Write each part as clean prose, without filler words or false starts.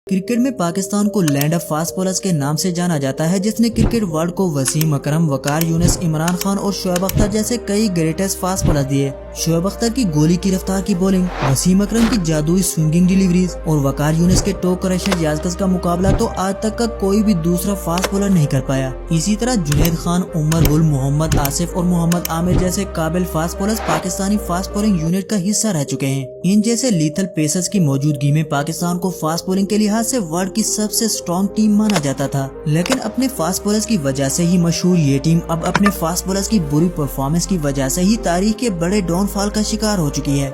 Cricket میں پاکستان کو land of fast bowlers کے نام سے جانا جاتا ہے، جس نے کرکٹ ورلڈ کو وسیم اکرم، وقار یونس، عمران خان اور شعیب اختر جیسے کئی گریٹسٹ فاسٹ بولر دیے۔ شعیب اختر کی گولی کی رفتار کی بولنگ، وسیم اکرم کی جادوئی سوئنگنگ ڈیلیوریز اور وقار یونس کے ٹو کریشر یازکس کا مقابلہ تو آج تک کا کوئی بھی دوسرا فاسٹ بولر نہیں کر پایا۔ اسی طرح جنید خان، عمر گل، محمد آصف اور محمد عامر جیسے قابل fast bowlers Pakistani fast bowling unit کا حصہ رہ چکے ہیں۔ ان جیسے لیتھل پیسرز کی موجودگی میں پاکستان کو فاسٹ بولنگ کے لحاظ سے ورلڈ کی سب سے اسٹرانگ ٹیم مانا جاتا تھا، لیکن اپنے فاسٹ بولرز کی وجہ سے ہی مشہور یہ ٹیم اب اپنے فاسٹ بولرز کی بری پرفارمنس کی وجہ سے ہی تاریخ کے بڑے ڈاؤن فال کا شکار ہو چکی ہے۔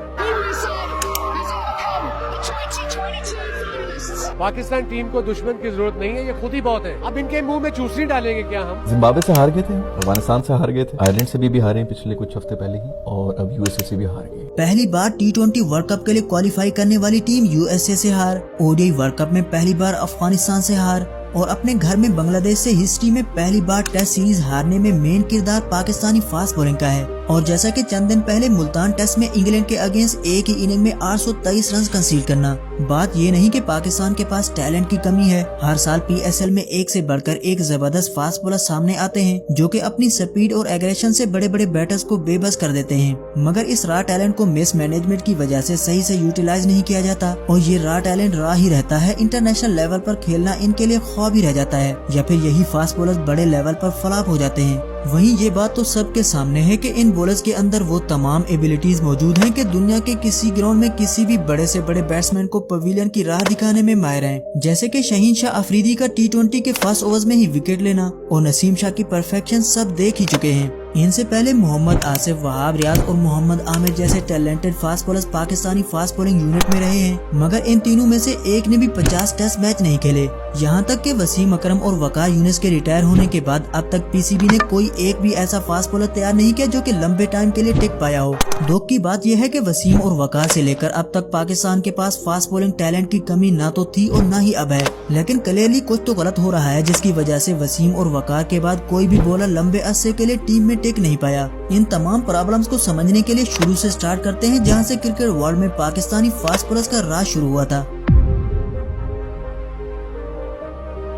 پاکستان ٹیم کو دشمن کی ضرورت نہیں ہے، یہ خود ہی بہت ہے۔ اب ان کے منہ میں چوسنی ڈالیں گے کیا ہم؟ زمبابوے سے ہار گئے تھے، افغانستان سے ہار گئے تھے، آئرلینڈ سے بھی ہارے ہیں پچھلے کچھ ہفتے پہلے ہی، اور اب یو ایس اے سے بھی ہار گئے۔ پہلی بار T20 ورلڈ کپ کے لیے کوالیفائی کرنے والی ٹیم USA سے ہار، ODI ورلڈ کپ میں پہلی بار افغانستان سے ہار، اور اپنے گھر میں بنگلہ دیش سے ہسٹری میں پہلی بار ٹیسٹ سیریز ہارنے میں مین کردار پاکستانی فاسٹ بولنگ کا ہے۔ اور جیسا کہ چند دن پہلے ملتان ٹیسٹ میں انگلینڈ کے اگینسٹ ایک ہی اننگ میں 823 رنز کنسیڈ کرنا، بات یہ نہیں کہ پاکستان کے پاس ٹیلنٹ کی کمی ہے۔ ہر سال PSL میں ایک سے بڑھ کر ایک زبردست فاسٹ بولر سامنے آتے ہیں جو کہ اپنی سپیڈ اور ایگریشن سے بڑے بڑے بیٹرز کو بے بس کر دیتے ہیں، مگر اس را ٹیلنٹ کو مس مینجمنٹ کی وجہ سے صحیح سے یوٹیلائز نہیں کیا جاتا، اور یہ را ٹیلنٹ راہ ہی رہتا ہے انٹرنیشنل لیول پر کھیلنا ان کے لیے خواب ہی رہ جاتا ہے، یا پھر یہی فاسٹ بولرز بڑے لیول پر فلاپ ہو جاتے ہیں۔ وہیں یہ بات تو سب کے سامنے ہے کہ ان بولرز کے اندر وہ تمام ایبلٹیز موجود ہیں کہ دنیا کے کسی گراؤنڈ میں کسی بھی بڑے سے بڑے بیٹسمین کو پویلین کی راہ دکھانے میں ماہر ہیں، جیسے کہ شہین شاہ افریدی کا T20 کے فرسٹ اوورز میں ہی وکٹ لینا، اور نسیم شاہ کی پرفیکشن سب دیکھ ہی چکے ہیں۔ ان سے پہلے محمد آصف، وہاب ریاض اور محمد عامر جیسے talented fast bowlers Pakistani fast bowling unit میں رہے ہیں، مگر ان تینوں میں سے ایک نے بھی 50 ٹیسٹ میچ نہیں کھیلے۔ یہاں تک کہ وسیم اکرم اور وقار یونس کے ریٹائر ہونے کے بعد اب تک PCB نے کوئی ایک بھی ایسا فاسٹ بولر تیار نہیں کیا جو کہ لمبے ٹائم کے لیے ٹک پایا ہو۔ دکھ کی بات یہ ہے کہ وسیم اور وقار سے لے کر اب تک پاکستان کے پاس فاسٹ بولنگ ٹیلنٹ کی کمی نہ تو تھی اور نہ ہی اب ہے، لیکن کلیئرلی کچھ تو غلط ہو رہا ہے جس کی وجہ سے وسیم اور وقار کے بعد کوئی بھی بولر لمبے عرصے کے لیے ٹیم میں ٹک نہیں پایا۔ ان تمام پرابلمز کو سمجھنے کے لیے شروع سے سٹارٹ کرتے ہیں جہاں سے کرکٹ ورلڈ میں پاکستانی فاسٹ بولرز کا راز شروع ہوا تھا۔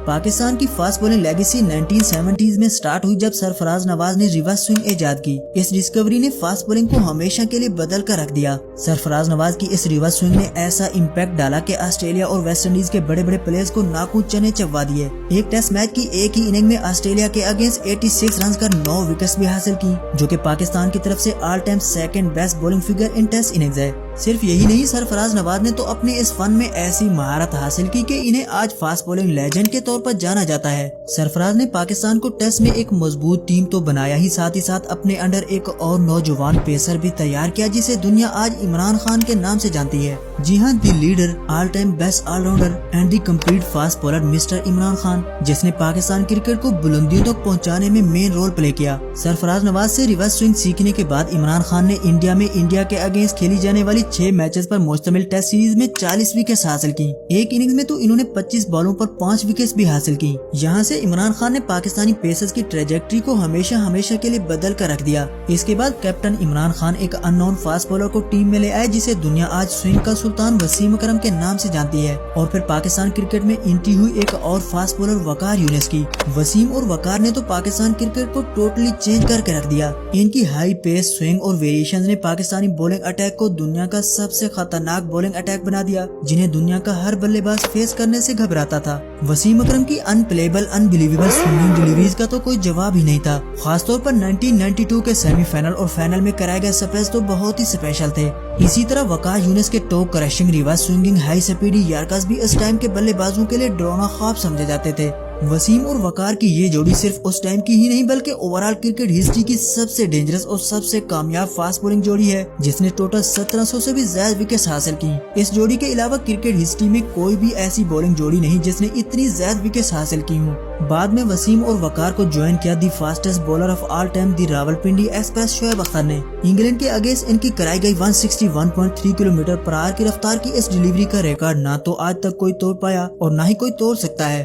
پاکستان کی فاسٹ بولنگ لیگیسی 1970s میں سٹارٹ ہوئی جب سرفراز نواز نے ریورس سوئنگ ایجاد کی۔ اس ڈسکوری نے فاسٹ بولنگ کو ہمیشہ کے لیے بدل کر رکھ دیا۔ سرفراز نواز کی اس ریورس سوئنگ نے ایسا امپیکٹ ڈالا کہ آسٹریلیا اور ویسٹ انڈیز کے بڑے بڑے پلیئرز کو ناکو چنے چبوا دیے۔ ایک ٹیسٹ میچ کی ایک ہی اننگ میں آسٹریلیا کے اگینسٹ 86 رنز کر 9 وکٹس بھی حاصل کی، جو کہ پاکستان کی طرف سے all time second best bowling figure in test innings ہے۔ صرف یہی نہیں، سرفراز نواز نے تو اپنے اس فن میں ایسی مہارت حاصل کی کہ انہیں آج فاسٹ بولنگ لیجنڈ کے طور پر جانا جاتا ہے۔ سرفراز نے پاکستان کو ٹیسٹ میں ایک مضبوط ٹیم تو بنایا ہی ساتھ اپنے انڈر ایک اور نوجوان پیسر بھی تیار کیا جسے دنیا آج عمران خان کے نام سے جانتی ہے۔ جی ہاں، the leader, all time best all rounder and the complete fast bowler mister Imran Khan, جس نے پاکستان کرکٹ کو بلندیوں تک پہنچانے میں مین رول پلے کیا۔ سرفراز نواز سے ریورس سوئنگ سیکھنے کے بعد عمران خان نے انڈیا کے اگینسٹ کھیلی جانے والی 6 میچز پر مشتمل ٹیسٹ سیریز میں 40 وکٹس حاصل کی۔ ایک اننگز میں تو انہوں نے 25 بالوں پر 5 وکٹس بھی حاصل کی۔ یہاں سے عمران خان نے پاکستانی پیسرز کی ٹریجیکٹری کو ہمیشہ کے لیے بدل کر رکھ دیا۔ اس کے بعد کیپٹن عمران خان ایک ان نون فاسٹ بولر کو ٹیم میں لے آئے جسے دنیا آج سوئنگ کا سلطان وسیم اکرم کے نام سے جانتی ہے، اور پھر پاکستان کرکٹ میں انٹری ہوئی ایک اور فاسٹ بولر وقار یونس کی۔ وسیم اور وقار نے تو پاکستان کرکٹ کو ٹوٹلی چینج کر کے رکھ دیا۔ ان کی ہائی پیس، سوئنگ اور ویریشنز نے پاکستانی بولنگ اٹیک کو دنیا کا سب سے خطرناک بولنگ اٹیک بنا دیا، جنہیں دنیا کا ہر بلے باز فیس کرنے سے گھبراتا تھا۔ وسیم اکرم کی ان پلیبل انبلیویبل سوئنگنگ ڈیلیوریز کا تو کوئی جواب ہی نہیں تھا، خاص طور پر 1992 کے سیمی فائنل اور فائنل میں کرائے گئے سپریز تو بہت ہی اسپیشل تھے۔ اسی طرح وقار یونس کے toe crushing reverse swinging high speedy yorkers بھی اس ٹائم کے بلے بازوں کے لیے ڈراؤنا خواب سمجھے جاتے تھے۔ وسیم اور وقار کی یہ جوڑی صرف اس ٹائم کی ہی نہیں بلکہ اوورآل کرکٹ ہسٹری کی سب سے ڈینجرس اور سب سے کامیاب فاسٹ بولنگ جوڑی ہے، جس نے ٹوٹل 1700 سے بھی زیادہ وکٹس حاصل کی۔ اس جوڑی کے علاوہ کرکٹ ہسٹری میں کوئی بھی ایسی بولنگ جوڑی نہیں جس نے اتنی زیادہ وکٹس حاصل کی ہوں۔ بعد میں وسیم اور وقار کو جوائن کیا the fastest bowler of all time the Rawalpindi express Shoaib Akhtar نے۔ انگلینڈ کے اگینسٹ ان کی کرائی گئی 161.3 کلومیٹر پر آور کی رفتار کی اس ڈیلیوری کا ریکارڈ نہ تو آج تک کوئی توڑ پایا اور نہ ہی کوئی توڑ سکتا ہے۔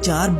4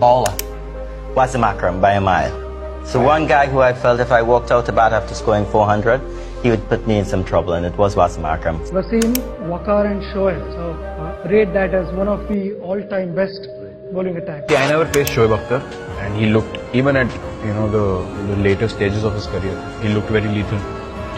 Bowler, Wasim Akram by a mile. So one guy who I felt if I walked out the bat after scoring 400, he would put me in some trouble, and it was Wasim Akram. Wasim, Waqar and Shoaib. So rate that as one of the all-time best bowling attacks. I never faced Shoaib Akhtar, and he looked, even at the later stages of his career, he looked very lethal.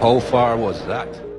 How far was that?